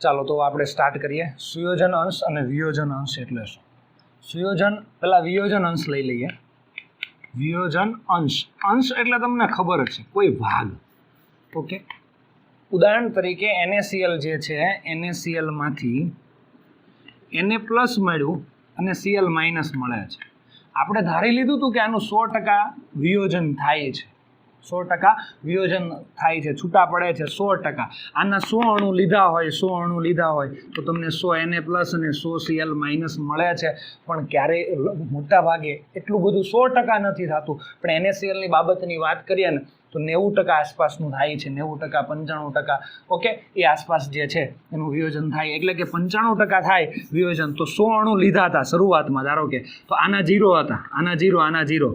ચાલો તો આપણે સ્ટાર્ટ કરીએ. સુયોજન અંશ અને વિયોજન અંશ એટલે શું? સુયોજન પહેલાં વિયોજન અંશ લઈ લઈએ. વિયોજન અંશ, અંશ એટલે તમને ખબર જ છે, કોઈ ભાગ. ઓકે, ઉદાહરણ તરીકે NaCl જે છે, NaClમાંથી Na પ્લસ મળ્યું અને Cl માઇનસ મળે છે. આપણે ધારી લીધું હતું કે આનું 100% વિયોજન થાય છે, 100% વિયોજન થાય છે, છૂટા પડે છે 100%. આના 100 અણુ લીધા હોય, 100 અણુ લીધા હોય તો તમને 100 Na પ્લસ અને 100 Cl માઇનસ મળે છે. પણ ક્યારેય મોટા ભાગે એટલું બધું 100% નથી થતું. પણ NaClની બાબતની વાત કરીએ ને તો 90% આસપાસનું થાય છે, 90%, 95%. ઓકે, એ આસપાસ જે છે એનું વિયોજન થાય. એટલે કે 95% થાય વિયોજન. તો 100 અણુ લીધા હતા શરૂઆતમાં, ધારો કે, તો આના 0 હતા, આના 0, આના 0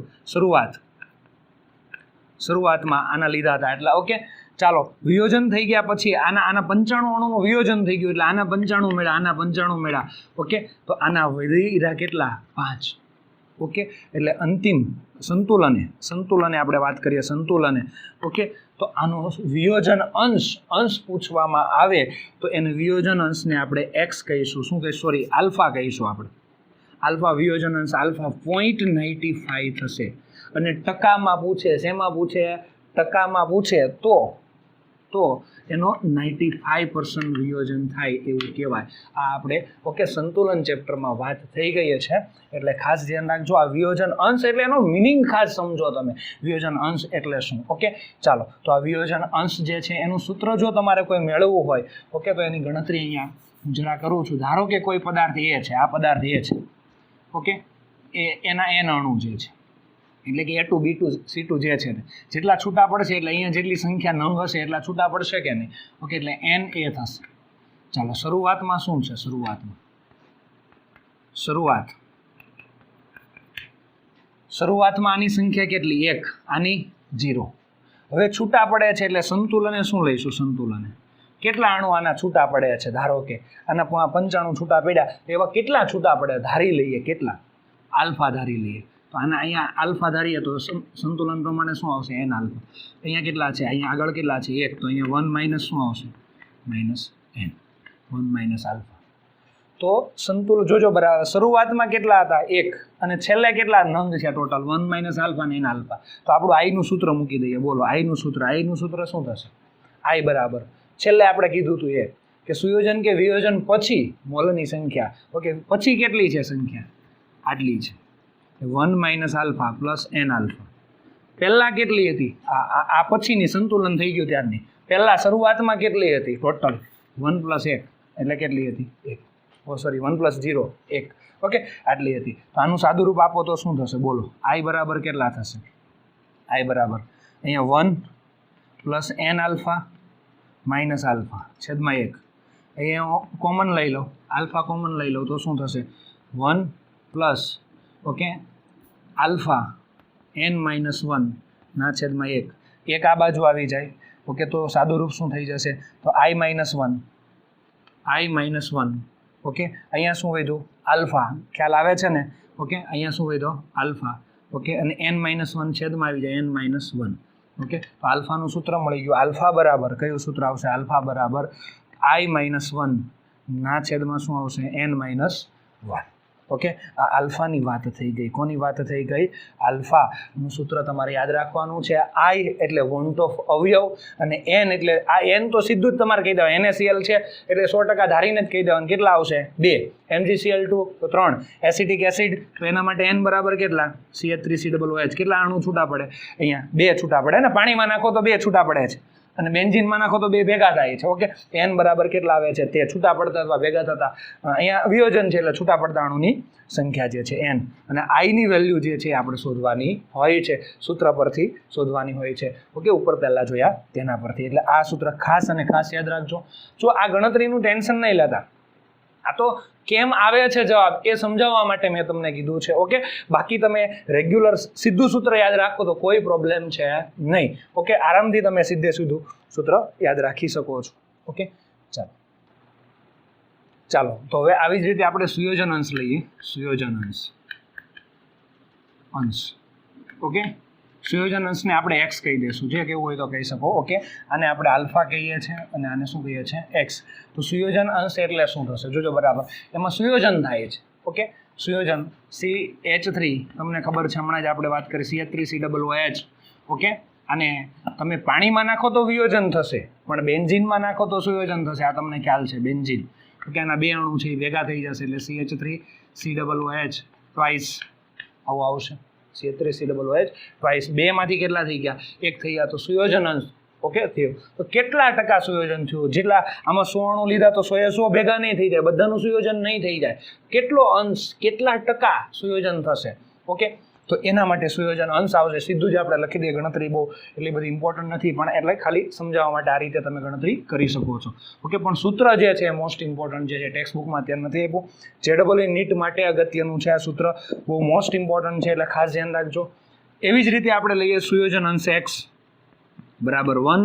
શરૂઆતમાં આના લીધા હતા. એટલે ઓકે, ચાલો વિયોજન થઈ ગયા પછી આના 95 અણુનું વિયોજન થઈ ગયું, એટલે આના 95 મળ્યા, આના 95 મળ્યા. ઓકે, તો આના વધી રહ્યા કેટલા? 5. ઓકે, એટલે અંતિમ સંતુલને આપણે વાત કરીએ, સંતુલને. ઓકે, તો આનો વિયોજન અંશ પૂછવામાં આવે તો એને વિયોજન અંશને આપણે x કહીશું. શું કહીશું? સોરી, આલ્ફા કહીશું આપણે. આલ્ફા વિયોજન અંશ આલ્ફા 0.95 થશે. અને ટકામાં પૂછે, શેમાં પૂછે? ટકામાં પૂછે તો એનો 95% વિયોજન થાય એવું કહેવાય. આ આપણે ઓકે સંતુલન ચેપ્ટરમાં વાત થઈ ગઈ છે, એટલે ખાસ ધ્યાન રાખજો. આ વિયોજન અંશ એટલે એનો મિનિંગ ખાસ સમજો તમે. વિયોજન અંશ એટલે શું? ઓકે, ચાલો તો આ વિયોજન અંશ જે છે એનું સૂત્ર જો તમારે કોઈ મેળવવું હોય, ઓકે, તો એની ગણતરી અહીંયા હું જરા કરું છું. ધારો કે કોઈ પદાર્થ A છે, આ પદાર્થ A છે. ઓકે, એના n અણુ જે છે, એટલે કે A2, B2, C2 જે છે, જેટલા છૂટા પડશે એટલે અહીંયા જેટલી સંખ્યા નંગ હશે એટલા છૂટા પડશે કે નહીં? ઓકે, એટલે Na થશે. ચાલો શરૂઆતમાં શું છે? શરૂઆતમાં આની સંખ્યા કેટલી? 1, આની 0. હવે છૂટા પડે છે એટલે સંતુલને શું લઈશું? સંતુલને કેટલા અણુ આના છૂટા પડે છે? ધારો કે આના 95 છૂટા પડ્યા, એવા કેટલા છૂટા પડે ધારી લઈએ? કેટલા? આલ્ફા ધારી લઈએ. તો આના અહીંયા આલ્ફા ધારીએ તો સંતુલન પ્રમાણે શું આવશે? n alpha. અહીંયા કેટલા છે? અહીંયા આગળ કેટલા છે? 1. તો અહીંયા 1 માઇનસ શું આવશે? Minus n, 1 minus alpha. તો સંતુલન જોજો બરાબર. શરૂઆતમાં કેટલા હતા? 1. અને છેલ્લે કેટલા નંગ છે ટોટલ? 1 માઇનસ આલ્ફા ને n આલ્ફા. તો આપણું આઈનું સૂત્ર મૂકી દઈએ. બોલો, આઈનું સૂત્ર શું થશે? આઈ બરાબર છેલ્લે આપણે કીધું હતું એ કે સુયોજન કે વિયોજન પછી મોલની સંખ્યા. ઓકે, પછી કેટલી છે સંખ્યા? આટલી છે, 1 minus alpha plus n alpha. પહેલાં કેટલી હતી? આ પછીની સંતુલન થઈ ગયું ત્યારની. પહેલાં શરૂઆતમાં કેટલી હતી ટોટલ? 1 પ્લસ 1 એટલે કેટલી હતી? 1. Sorry, 1 plus 0, 1. ઓકે, આટલી હતી. તો આનું સાદુરૂપ આપો તો શું થશે? બોલો, આઈ બરાબર કેટલા થશે? આઈ બરાબર અહીંયા 1 plus n alpha minus alpha છેદમાં 1. અહીંયા કોમન લઈ લો, આલ્ફા કોમન લઈ લો તો શું થશે? 1 plus okay alpha n minus 1 ના છેદમાં 1. 1 આ બાજુ આવી જાય. ઓકે, તો સાદું રૂપ શું થઈ જશે? તો i માઇનસ 1. ઓકે, અહીંયા શું વધ્યું? આલ્ફા. ખ્યાલ આવે છે ને? ઓકે, અહીંયા શું વધ્યો? આલ્ફા. ઓકે, અને n માઇનસ 1 છેદમાં આવી જાય n માઇનસ 1. ઓકે, તો આલ્ફાનું સૂત્ર મળી ગયું. આલ્ફા બરાબર કયું સૂત્ર આવશે? આલ્ફા બરાબર i માઇનસ 1 ના છેદમાં શું આવશે? n minus 1. ઓકે, આ આલ્ફાની વાત થઈ ગઈ. કોની વાત થઈ ગઈ? આલ્ફાનું સૂત્ર તમારે યાદ રાખવાનું છે. આઈ એટલે વોન્ટ ઓફ અવયવ, અને n એટલે આ n તો સીધું જ તમારે કહી દેવાનું. NaCl છે એટલે 100% ધારીને જ કહી દેવાનું. કેટલા આવશે? 2. MgCl2 તો 3. એસિટિક એસિડ તો એના માટે n બરાબર કેટલા? CH3COOH. કેટલા અણુ છૂટા પડે? અહીંયા 2 છૂટા પડે ને. પાણીમાં નાખો તો 2 છૂટા પડે છે, અને બેન્ઝીનમાં નાખો તો 2 ભેગા થાય છે. ઓકે, n બરાબર કેટલા આવે છે? તે છૂટા પડતા અથવા ભેગા થતા. અહીંયા વિયોજન છે એટલે છૂટા પડતા અણુની સંખ્યા જે છે n. અને આઈની વેલ્યુ જે છે આપણે શોધવાની હોય છે, સૂત્ર પરથી શોધવાની હોય છે. ઓકે, ઉપર પહેલાં જોયા તેના પરથી. એટલે આ સૂત્ર ખાસ અને ખાસ યાદ રાખજો. જો આ ગણતરીનું ટેન્શન નહીં લેતા, આ તો કેમ આવે છે જવાબ એ સમજાવવા માટે મેં તમને કીધું છે. ઓકે, બાકી તમે રેગ્યુલર સીધું સૂત્ર યાદ રાખો તો કોઈ પ્રોબ્લેમ છે નહીં. ઓકે, આરામથી તમે સીધું સૂત્ર યાદ રાખી શકો છો. ઓકે, ચાલો તો હવે આવી જ રીતે આપણે સુયોજન અંશ લઈએ. સુયોજન અંશ. ઓકે, સુયોજન અંશને આપણે એક્સ કહી દઈશું, જે કેવું હોય તો કહી શકો. ઓકે, આને આપણે આલ્ફા કહીએ છીએ અને આને શું કહીએ છીએ? એક્સ. તો સુયોજન અંશ એટલે શું થશે? જોજો બરાબર, એમાં સુયોજન થાય છે. ઓકે, સુયોજન CH3 તમને ખબર છે, હમણાં જ આપણે વાત કરી CH3COOH. ઓકે, અને તમે પાણીમાં નાખો તો વિયોજન થશે, પણ બેન્ઝીનમાં નાખો તો સુયોજન થશે. આ તમને ખ્યાલ છે, બેન્ઝીન. ઓકે, આના બે અણુ છે એ ભેગા થઈ જશે એટલે CH3COOH ટ્વાઇસ આવું આવશે. CH3COOH twice. બે માંથી કેટલા થઈ ગયા? એક થઈ ગયા, તો સુયોજન અંશ ઓકે થયો. તો કેટલા ટકા સુયોજન થયું? જેટલા આમાં 100 અણુ લીધા તો 100 એ 100 ભેગા નહીં થઈ જાય, બધાનું સુયોજન નહીં થઈ જાય. કેટલો અંશ, કેટલા ટકા સુયોજન થશે? ઓકે, તો એના માટે સુયોજન અંશ આવશે. સીધું જ આપણે લખી દઈએ, ગણતરી બહુ એટલી બધી ઇમ્પોર્ટન્ટ નથી, પણ એટલે ખાલી સમજાવવા માટે આ રીતે તમે ગણતરી કરી શકો છો. ઓકે, પણ સૂત્ર જે છે મોસ્ટ ઇમ્પોર્ટન્ટ જે છે, ટેક્સ્ટ બુકમાં અત્યારે નથી આપ્યું. JEE નીટ માટે અગત્યનું છે આ સૂત્ર, બહુ મોસ્ટ ઇમ્પોર્ટન્ટ છે, એટલે ખાસ ધ્યાન રાખજો. એવી જ રીતે આપણે લઈએ સુયોજન અંશ x બરાબર 1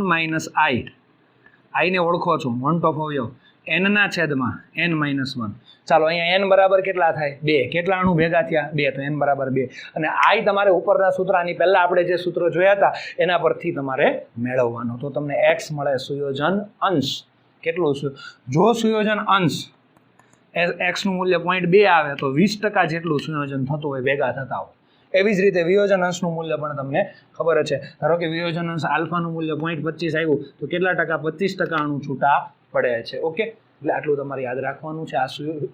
- i ને ઓળખો છો, વન-ટોપ અવયવ n ના છેદમાં n - 1. ચાલો, અહીંયા n બરાબર કેટલા થાય? 2. કેટલા અણુ ભેગા થયા? 2, તો n બરાબર 2. અને i તમારે ઉપરના સૂત્ર, આની પહેલા આપણે જે સૂત્ર જોયા હતા એના પરથી તમારે મેળવવાનો. તો તમને x મળે સુયોજન અંશ. કેટલું? જો સુયોજન અંશ x નું મૂલ્ય 0.2 આવે તો 20% જેટલું સુયોજન થતું હોય, ભેગા થતા હોય. એવી જ રીતે વિયોજન અંશનું મૂલ્ય પણ તમને ખબર છે. ધારો કે વિયોજન અંશ આલ્ફાનું મૂલ્ય 0.25 આવ્યું તો કેટલા ટકા? 25% અણુ છૂટા પડે છે. ઓકે, એટલે આટલું તમારે યાદ રાખવાનું છે. આ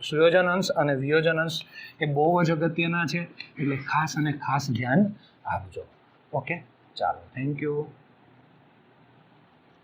સુયોજન અંશ અને વિયોજન અંશ એ બહુ જ અગત્યના છે, એટલે ખાસ અને ખાસ ધ્યાન આપજો. ઓકે, ચાલો, થેન્ક યુ.